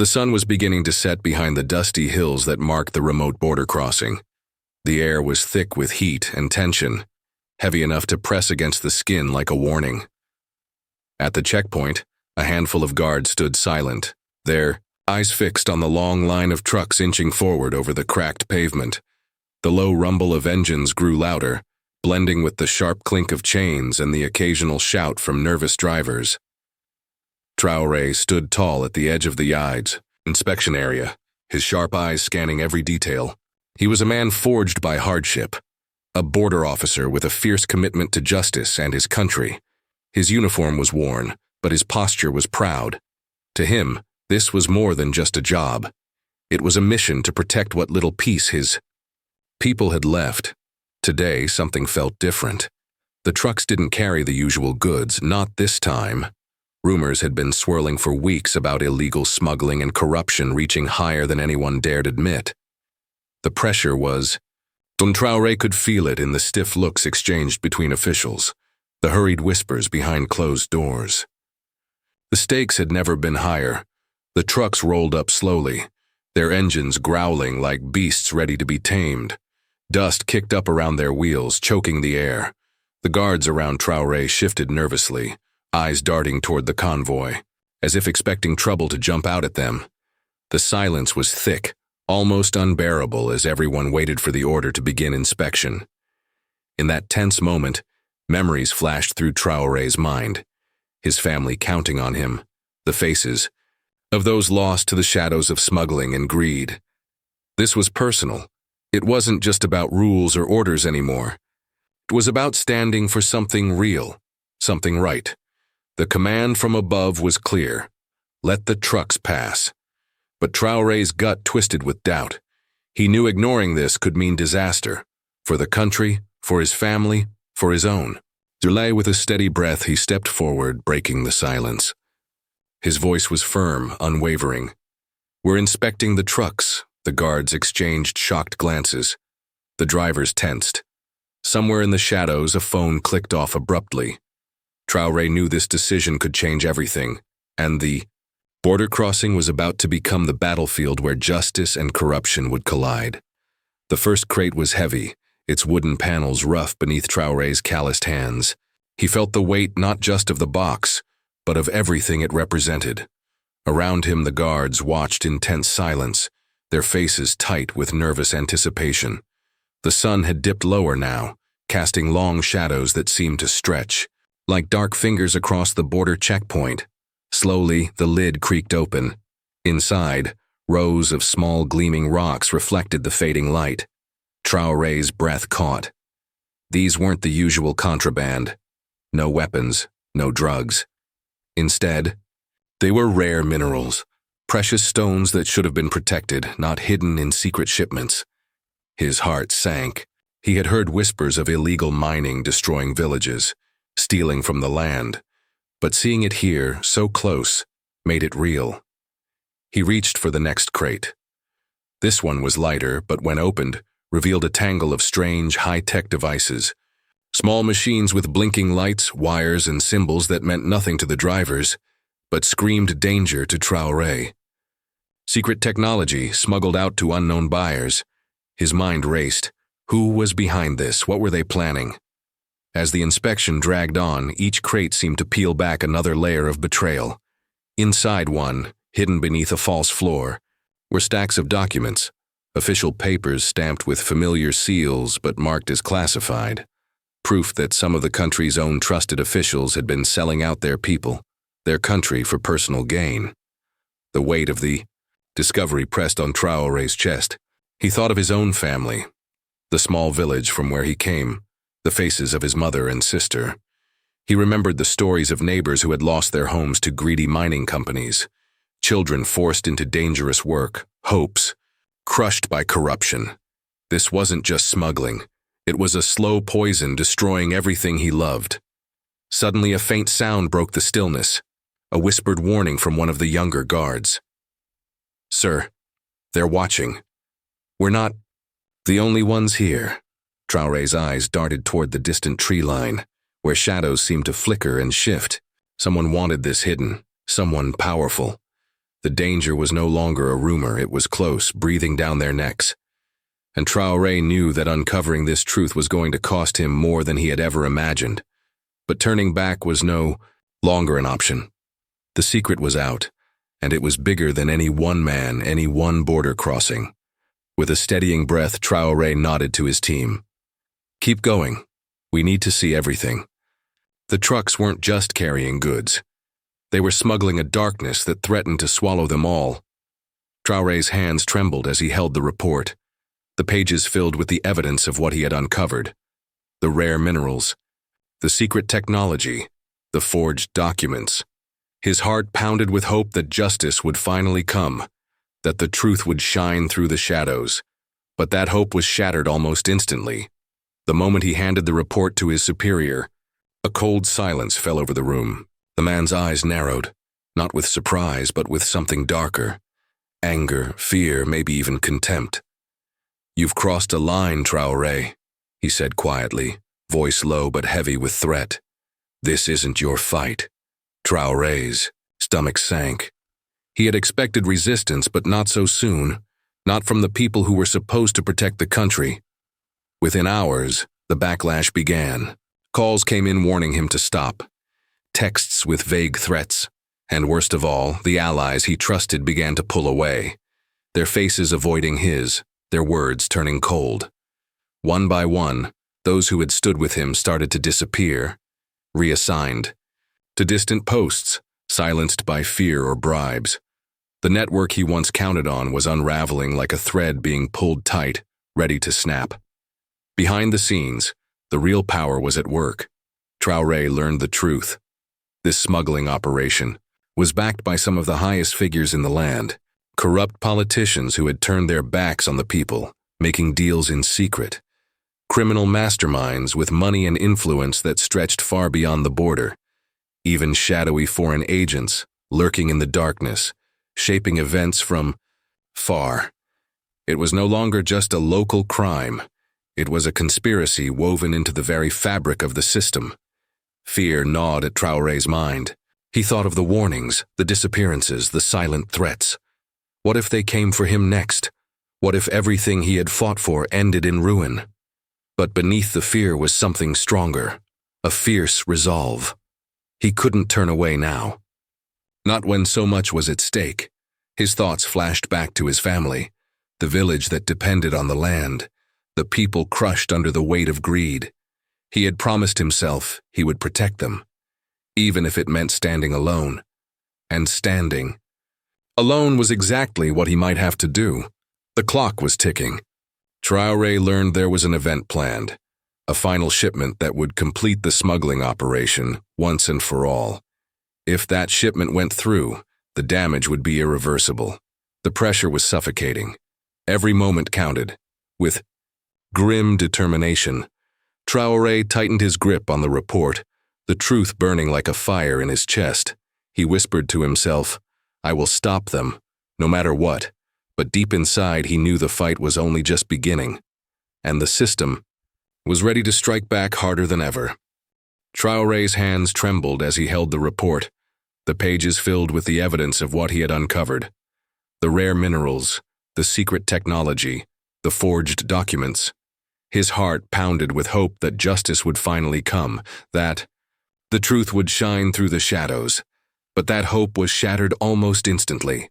The sun was beginning to set behind the dusty hills that marked the remote border crossing. The air was thick with heat and tension, heavy enough to press against the skin like a warning. At the checkpoint, a handful of guards stood silent, their eyes fixed on the long line of trucks inching forward over the cracked pavement. The low rumble of engines grew louder, blending with the sharp clink of chains and the occasional shout from nervous drivers. Traoré stood tall at the edge of the inspection area, his sharp eyes scanning every detail. He was a man forged by hardship, a border officer with a fierce commitment to justice and his country. His uniform was worn, but his posture was proud. To him, this was more than just a job. It was a mission to protect what little peace his people had left. Today, something felt different. The trucks didn't carry the usual goods, not this time. Rumors had been swirling for weeks about illegal smuggling and corruption reaching higher than anyone dared admit. The pressure was. Traoré could feel it in the stiff looks exchanged between officials, the hurried whispers behind closed doors. The stakes had never been higher. The trucks rolled up slowly, their engines growling like beasts ready to be tamed. Dust kicked up around their wheels, choking the air. The guards around Traoré shifted nervously, eyes darting toward the convoy, as if expecting trouble to jump out at them. The silence was thick, almost unbearable as everyone waited for the order to begin inspection. In that tense moment, memories flashed through Traoré's mind, his family counting on him, the faces of those lost to the shadows of smuggling and greed. This was personal. It wasn't just about rules or orders anymore. It was about standing for something real, something right. The command from above was clear. Let the trucks pass. But Traoré's gut twisted with doubt. He knew ignoring this could mean disaster. For the country, for his family, for his own. With a steady breath, he stepped forward, breaking the silence. His voice was firm, unwavering. "We're inspecting the trucks." The guards exchanged shocked glances. The drivers tensed. Somewhere in the shadows, a phone clicked off abruptly. Traoré knew this decision could change everything, and the border crossing was about to become the battlefield where justice and corruption would collide. The first crate was heavy, its wooden panels rough beneath Traoré's calloused hands. He felt the weight not just of the box, but of everything it represented. Around him, the guards watched in tense silence, their faces tight with nervous anticipation. The sun had dipped lower now, casting long shadows that seemed to stretch, like dark fingers across the border checkpoint. Slowly, the lid creaked open. Inside, rows of small gleaming rocks reflected the fading light. Traoré's breath caught. These weren't the usual contraband. No weapons, no drugs. Instead, they were rare minerals, precious stones that should have been protected, not hidden in secret shipments. His heart sank. He had heard whispers of illegal mining destroying villages, stealing from the land, but seeing it here, so close, made it real. He reached for the next crate. This one was lighter, but when opened, revealed a tangle of strange, high-tech devices. Small machines with blinking lights, wires, and symbols that meant nothing to the drivers, but screamed danger to Traoré. Secret technology smuggled out to unknown buyers. His mind raced. Who was behind this? What were they planning? As the inspection dragged on, each crate seemed to peel back another layer of betrayal. Inside one, hidden beneath a false floor, were stacks of documents, official papers stamped with familiar seals but marked as classified. Proof that some of the country's own trusted officials had been selling out their people, their country, for personal gain. The weight of the discovery pressed on Traoré's chest. He thought of his own family, the small village from where he came, the faces of his mother and sister. He remembered the stories of neighbors who had lost their homes to greedy mining companies, children forced into dangerous work, hopes crushed by corruption. This wasn't just smuggling. It was a slow poison destroying everything he loved. Suddenly, a faint sound broke the stillness, a whispered warning from one of the younger guards. "Sir, they're watching. We're not the only ones here." Traoré's eyes darted toward the distant tree line, where shadows seemed to flicker and shift. Someone wanted this hidden, someone powerful. The danger was no longer a rumor, it was close, breathing down their necks. And Traoré knew that uncovering this truth was going to cost him more than he had ever imagined. But turning back was no longer an option. The secret was out, and it was bigger than any one man, any one border crossing. With a steadying breath, Traoré nodded to his team. "Keep going. We need to see everything." The trucks weren't just carrying goods. They were smuggling a darkness that threatened to swallow them all. Traoré's hands trembled as he held the report, the pages filled with the evidence of what he had uncovered. The rare minerals, the secret technology, the forged documents. His heart pounded with hope that justice would finally come, that the truth would shine through the shadows. But that hope was shattered almost instantly. The moment he handed the report to his superior, a cold silence fell over the room. The man's eyes narrowed, not with surprise, but with something darker. Anger, fear, maybe even contempt. "You've crossed a line, Traoré," he said quietly, voice low but heavy with threat. "This isn't your fight." Traoré's stomach sank. He had expected resistance, but not so soon, not from the people who were supposed to protect the country. Within hours, the backlash began. Calls came in warning him to stop. Texts with vague threats. And worst of all, the allies he trusted began to pull away, their faces avoiding his, their words turning cold. One by one, those who had stood with him started to disappear, reassigned to distant posts, silenced by fear or bribes. The network he once counted on was unraveling like a thread being pulled tight, ready to snap. Behind the scenes, the real power was at work. Traoré learned the truth. This smuggling operation was backed by some of the highest figures in the land, corrupt politicians who had turned their backs on the people, making deals in secret. Criminal masterminds with money and influence that stretched far beyond the border. Even shadowy foreign agents lurking in the darkness, shaping events from far. It was no longer just a local crime. It was a conspiracy woven into the very fabric of the system. Fear gnawed at Traoré's mind. He thought of the warnings, the disappearances, the silent threats. What if they came for him next? What if everything he had fought for ended in ruin? But beneath the fear was something stronger, a fierce resolve. He couldn't turn away now. Not when so much was at stake. His thoughts flashed back to his family, the village that depended on the land, the people crushed under the weight of greed. He had promised himself he would protect them, even if it meant standing alone. And standing alone was exactly what he might have to do. The clock was ticking. Traoré learned there was an event planned, a final shipment that would complete the smuggling operation once and for all. If that shipment went through, the damage would be irreversible. The pressure was suffocating. Every moment counted. With grim determination, Traoré tightened his grip on the report, the truth burning like a fire in his chest. He whispered to himself, "I will stop them, no matter what." But deep inside, he knew the fight was only just beginning, and the system was ready to strike back harder than ever. Traoré's hands trembled as he held the report, the pages filled with the evidence of what he had uncovered. The rare minerals, the secret technology, the forged documents. His heart pounded with hope that justice would finally come, that the truth would shine through the shadows. But that hope was shattered almost instantly.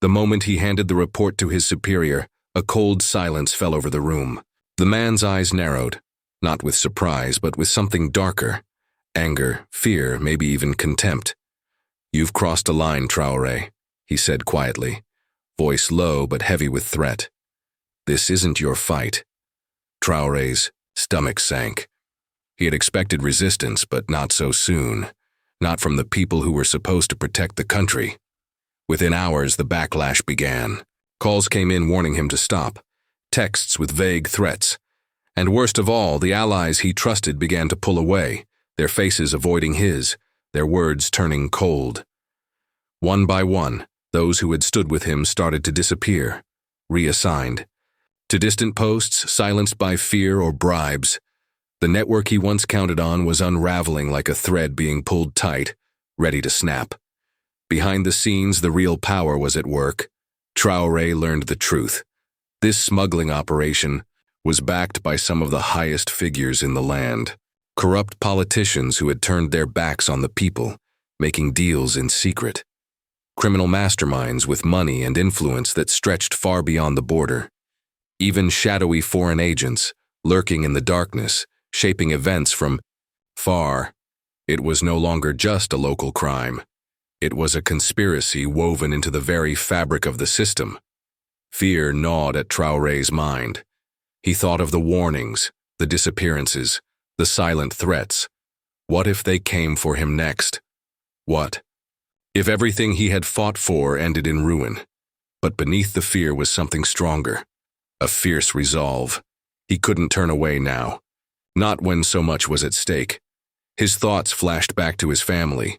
The moment he handed the report to his superior, a cold silence fell over the room. The man's eyes narrowed, not with surprise, but with something darker. Anger, fear, maybe even contempt. "You've crossed a line, Traoré," he said quietly, voice low but heavy with threat. "This isn't your fight." Traoré's stomach sank. He had expected resistance, but not so soon. Not from the people who were supposed to protect the country. Within hours, the backlash began. Calls came in warning him to stop, texts with vague threats. And worst of all, the allies he trusted began to pull away, their faces avoiding his, their words turning cold. One by one, those who had stood with him started to disappear, reassigned. To distant posts, silenced by fear or bribes. The network he once counted on was unraveling like a thread being pulled tight, ready to snap. Behind the scenes, the real power was at work. Traoré learned the truth. This smuggling operation was backed by some of the highest figures in the land. Corrupt politicians who had turned their backs on the people, making deals in secret. Criminal masterminds with money and influence that stretched far beyond the border. Even shadowy foreign agents, lurking in the darkness, shaping events from far. It was no longer just a local crime. It was a conspiracy woven into the very fabric of the system. Fear gnawed at Traoré's mind. He thought of the warnings, the disappearances, the silent threats. What if they came for him next? What if everything he had fought for ended in ruin? But beneath the fear was something stronger, a fierce resolve. He couldn't turn away now, not when so much was at stake. His thoughts flashed back to his family,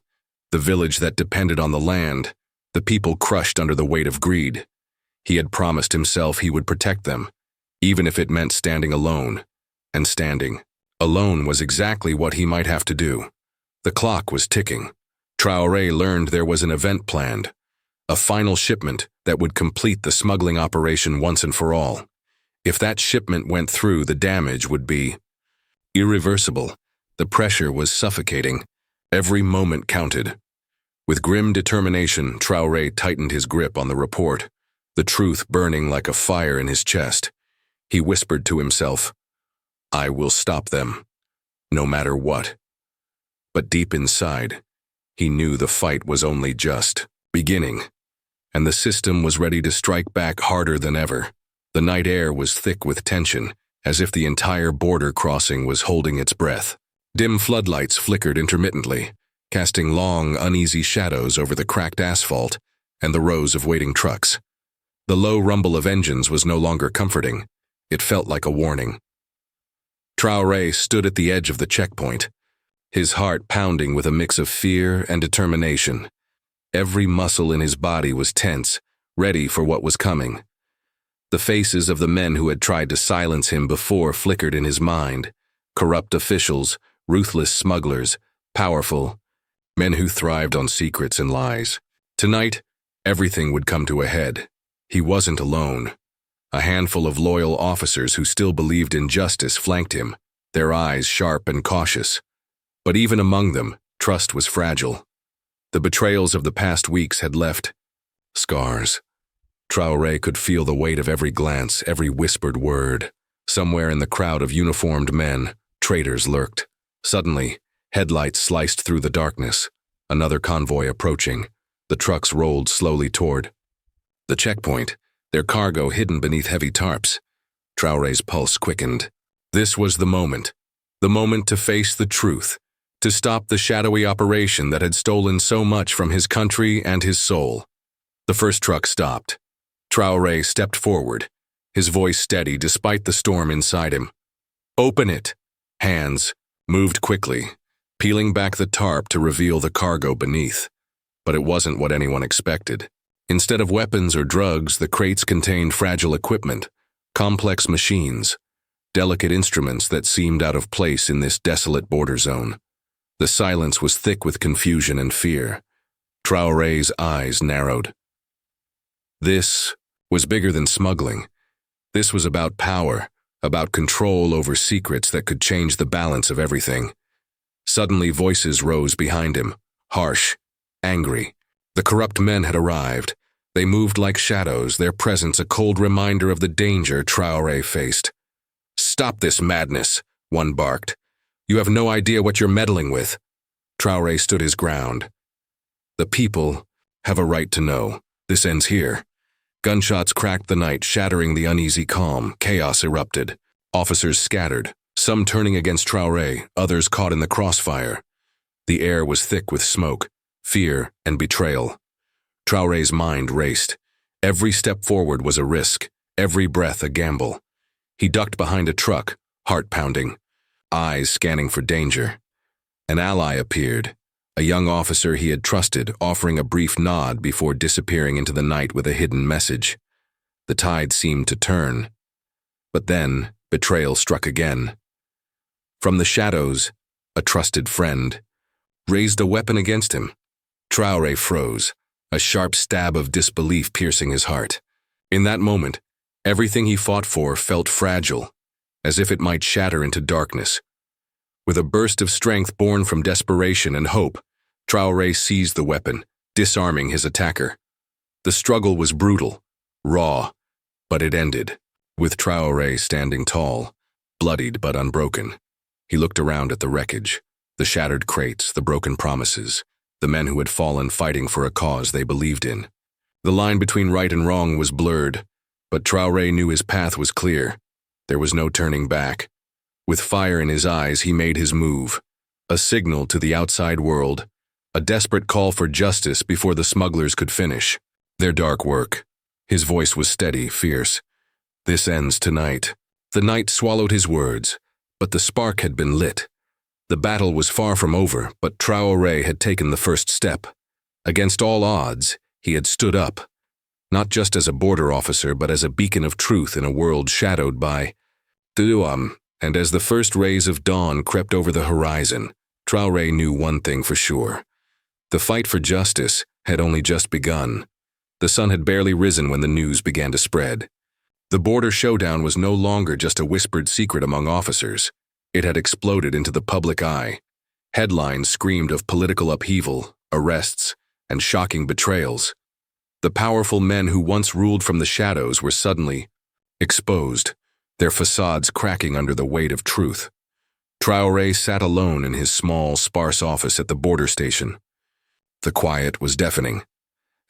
the village that depended on the land, the people crushed under the weight of greed. He had promised himself he would protect them, even if it meant standing alone. And standing alone was exactly what he might have to do. The clock was ticking. Traoré learned there was an event planned, a final shipment that would complete the smuggling operation once and for all. If that shipment went through, the damage would be irreversible. The pressure was suffocating. Every moment counted. With grim determination, Traoré tightened his grip on the report, the truth burning like a fire in his chest. He whispered to himself, "I will stop them, no matter what." But deep inside, he knew the fight was only just beginning, and the system was ready to strike back harder than ever. The night air was thick with tension, as if the entire border crossing was holding its breath. Dim floodlights flickered intermittently, casting long, uneasy shadows over the cracked asphalt and the rows of waiting trucks. The low rumble of engines was no longer comforting. It felt like a warning. Traoré stood at the edge of the checkpoint, his heart pounding with a mix of fear and determination. Every muscle in his body was tense, ready for what was coming. The faces of the men who had tried to silence him before flickered in his mind. Corrupt officials, ruthless smugglers, powerful, men who thrived on secrets and lies. Tonight, everything would come to a head. He wasn't alone. A handful of loyal officers who still believed in justice flanked him, their eyes sharp and cautious. But even among them, trust was fragile. The betrayals of the past weeks had left scars. Traoré could feel the weight of every glance, every whispered word. Somewhere in the crowd of uniformed men, traitors lurked. Suddenly, headlights sliced through the darkness. Another convoy approaching. The trucks rolled slowly toward the checkpoint, their cargo hidden beneath heavy tarps. Traoré's pulse quickened. This was the moment to face the truth, to stop the shadowy operation that had stolen so much from his country and his soul. The first truck stopped. Traoré stepped forward, his voice steady despite the storm inside him. "Open it!" Hands moved quickly, peeling back the tarp to reveal the cargo beneath. But it wasn't what anyone expected. Instead of weapons or drugs, the crates contained fragile equipment, complex machines, delicate instruments that seemed out of place in this desolate border zone. The silence was thick with confusion and fear. Traoré's eyes narrowed. This was bigger than smuggling. This was about power, about control over secrets that could change the balance of everything. Suddenly, voices rose behind him, harsh, angry. The corrupt men had arrived. They moved like shadows, their presence a cold reminder of the danger Traoré faced. "Stop this madness," one barked. "You have no idea what you're meddling with." Traoré stood his ground. "The people have a right to know. This ends here." Gunshots cracked the night, shattering the uneasy calm. Chaos erupted. Officers scattered, some turning against Traoré, others caught in the crossfire. The air was thick with smoke, fear, and betrayal. Traoré's mind raced. Every step forward was a risk, every breath a gamble. He ducked behind a truck, heart pounding, eyes scanning for danger. An ally appeared, a young officer he had trusted, offering a brief nod before disappearing into the night with a hidden message. The tide seemed to turn. But then, betrayal struck again. From the shadows, a trusted friend raised a weapon against him. Traoré froze, a sharp stab of disbelief piercing his heart. In that moment, everything he fought for felt fragile, as if it might shatter into darkness. With a burst of strength born from desperation and hope, Traoré seized the weapon, disarming his attacker. The struggle was brutal, raw, but it ended, with Traoré standing tall, bloodied but unbroken. He looked around at the wreckage, the shattered crates, the broken promises, the men who had fallen fighting for a cause they believed in. The line between right and wrong was blurred, but Traoré knew his path was clear. There was no turning back. With fire in his eyes, he made his move, a signal to the outside world, a desperate call for justice before the smugglers could finish their dark work. His voice was steady, fierce. "This ends tonight." The night swallowed his words, but the spark had been lit. The battle was far from over, but Traoré had taken the first step. Against all odds, he had stood up, not just as a border officer, but as a beacon of truth in a world shadowed by Duam. And as the first rays of dawn crept over the horizon, Traoré knew one thing for sure. The fight for justice had only just begun. The sun had barely risen when the news began to spread. The border showdown was no longer just a whispered secret among officers. It had exploded into the public eye. Headlines screamed of political upheaval, arrests, and shocking betrayals. The powerful men who once ruled from the shadows were suddenly exposed, their facades cracking under the weight of truth. Traoré sat alone in his small, sparse office at the border station. The quiet was deafening.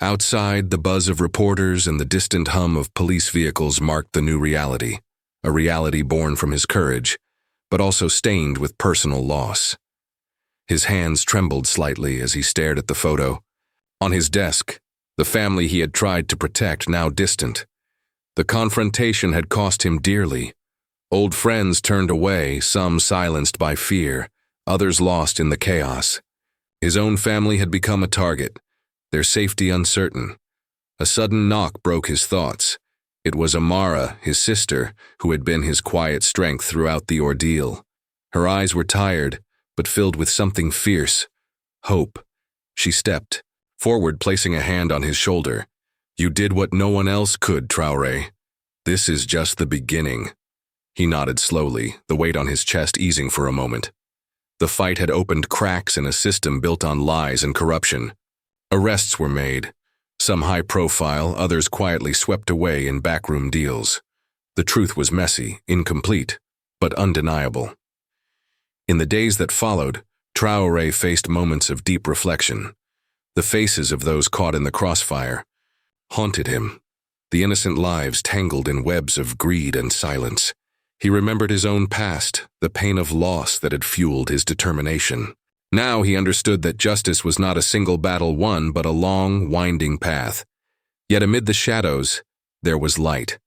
Outside, the buzz of reporters and the distant hum of police vehicles marked the new reality, a reality born from his courage, but also stained with personal loss. His hands trembled slightly as he stared at the photo. On his desk, the family he had tried to protect, now distant. The confrontation had cost him dearly. Old friends turned away, some silenced by fear, others lost in the chaos. His own family had become a target, their safety uncertain. A sudden knock broke his thoughts. It was Amara, his sister, who had been his quiet strength throughout the ordeal. Her eyes were tired, but filled with something fierce, hope. She stepped forward, placing a hand on his shoulder. "You did what no one else could, Traoré. This is just the beginning." He nodded slowly, the weight on his chest easing for a moment. The fight had opened cracks in a system built on lies and corruption. Arrests were made, some high profile, others quietly swept away in backroom deals. The truth was messy, incomplete, but undeniable. In the days that followed, Traoré faced moments of deep reflection. The faces of those caught in the crossfire haunted him, the innocent lives tangled in webs of greed and silence. He remembered his own past, the pain of loss that had fueled his determination. Now he understood that justice was not a single battle won, but a long, winding path. Yet amid the shadows, there was light.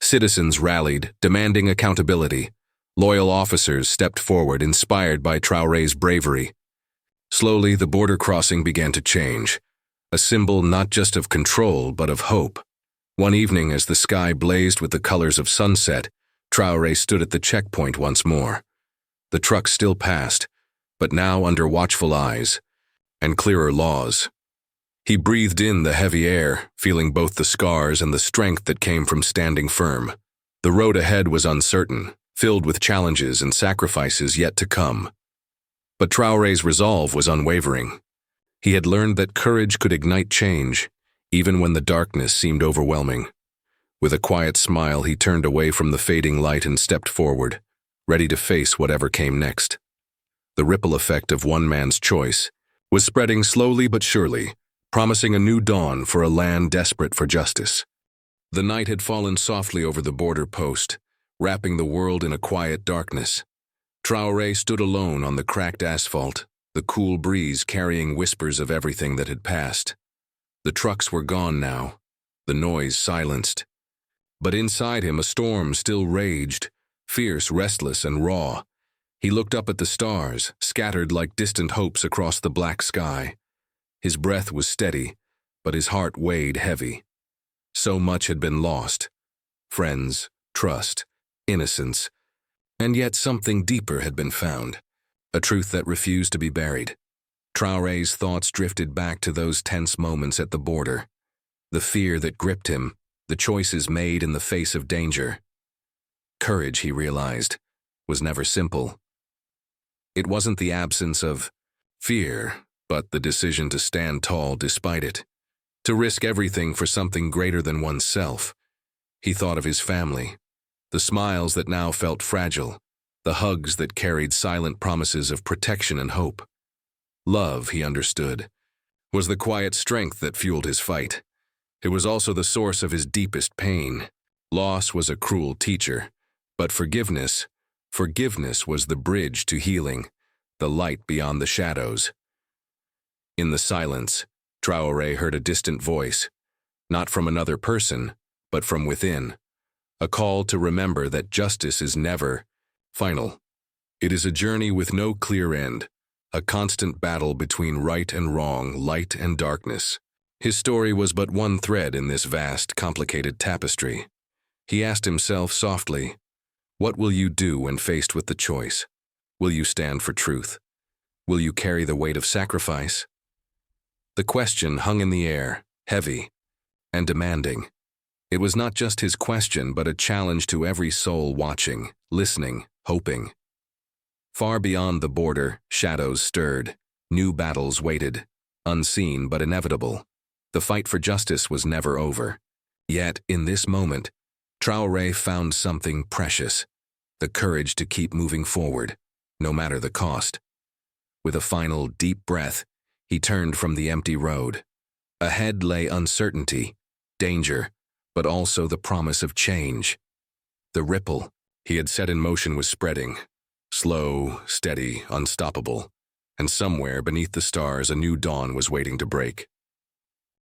Citizens rallied, demanding accountability. Loyal officers stepped forward, inspired by Traoré's bravery. Slowly, the border crossing began to change, a symbol not just of control, but of hope. One evening, as the sky blazed with the colors of sunset, Traoré stood at the checkpoint once more. The truck still passed, but now under watchful eyes and clearer laws. He breathed in the heavy air, feeling both the scars and the strength that came from standing firm. The road ahead was uncertain, filled with challenges and sacrifices yet to come. But Traoré's resolve was unwavering. He had learned that courage could ignite change, even when the darkness seemed overwhelming. With a quiet smile, he turned away from the fading light and stepped forward, ready to face whatever came next. The ripple effect of one man's choice was spreading slowly but surely, promising a new dawn for a land desperate for justice. The night had fallen softly over the border post, wrapping the world in a quiet darkness. Traoré stood alone on the cracked asphalt, the cool breeze carrying whispers of everything that had passed. The trucks were gone now, the noise silenced. But inside him a storm still raged, fierce, restless, and raw. He looked up at the stars, scattered like distant hopes across the black sky. His breath was steady, but his heart weighed heavy. So much had been lost. Friends, trust, innocence. And yet something deeper had been found, a truth that refused to be buried. Traoré's thoughts drifted back to those tense moments at the border, the fear that gripped him, the choices made in the face of danger. Courage, he realized, was never simple. It wasn't the absence of fear, but the decision to stand tall despite it, to risk everything for something greater than oneself. He thought of his family, the smiles that now felt fragile, the hugs that carried silent promises of protection and hope. Love, he understood, was the quiet strength that fueled his fight. It was also the source of his deepest pain. Loss was a cruel teacher, but forgiveness was the bridge to healing, the light beyond the shadows. In the silence, Traoré heard a distant voice, not from another person, but from within, a call to remember that justice is never final. It is a journey with no clear end, a constant battle between right and wrong, light and darkness. His story was but one thread in this vast, complicated tapestry. He asked himself softly, what will you do when faced with the choice? Will you stand for truth? Will you carry the weight of sacrifice? The question hung in the air, heavy and demanding. It was not just his question, but a challenge to every soul watching, listening, hoping. Far beyond the border, shadows stirred. New battles waited, unseen but inevitable. The fight for justice was never over. Yet, in this moment, Traoré found something precious, the courage to keep moving forward, no matter the cost. With a final, deep breath, he turned from the empty road. Ahead lay uncertainty, danger, but also the promise of change. The ripple he had set in motion was spreading, slow, steady, unstoppable, and somewhere beneath the stars a new dawn was waiting to break.